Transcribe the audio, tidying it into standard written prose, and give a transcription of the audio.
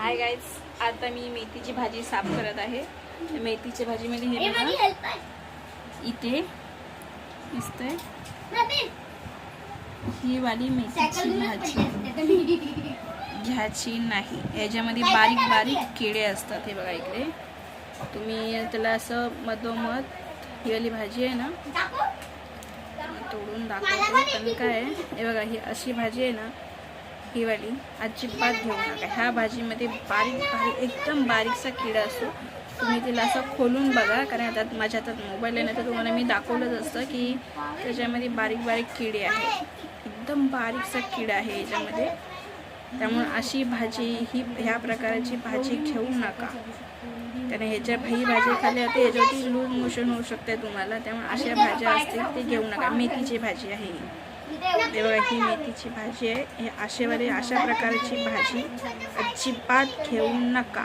Hi guys, आता मी मेथीची भाजी साफ करत आहे. मेथीची भाजीमध्ये हे बघा इथे दिसतंय ही वाली मेथीची भाजी घ्यायची नाही. याच्यामध्ये बारीक बारीक किडे असतात. हे बघा इकडे तुम्ही त्याला असं मधोमध ही वाली भाजी आहे ना तोडून दाखवते. पण काय आहे हे बघा, ही अशी भाजी आहे ना ही वाली अजिबात घेऊ नका. ह्या भाजीमध्ये बारीक बारीक एकदम बारीकसा किडा असतो. तुम्ही तिला असं खोलून बघा, कारण आता माझ्या हातात मोबाईल आहे ना तर तुम्हाला मी दाखवलंच असतं की त्याच्यामध्ये बारीक बारीक किडे आहेत. एकदम बारीकसा किडा आहे याच्यामध्ये. त्यामुळे अशी भाजी ह्या प्रकारची भाजी घेऊ नका. कारण ह्याच्या ही भाजी खाल्ली जाते ह्याच्यावरती लूज मोशन होऊ शकते तुम्हाला. त्यामुळे अशा भाज्या असतील ते घेऊ नका. मेथीची भाजी आहे हे बघा, ही मेथीची भाजी आहे. हे अशा प्रकारची भाजी अजिबात घेऊ नका.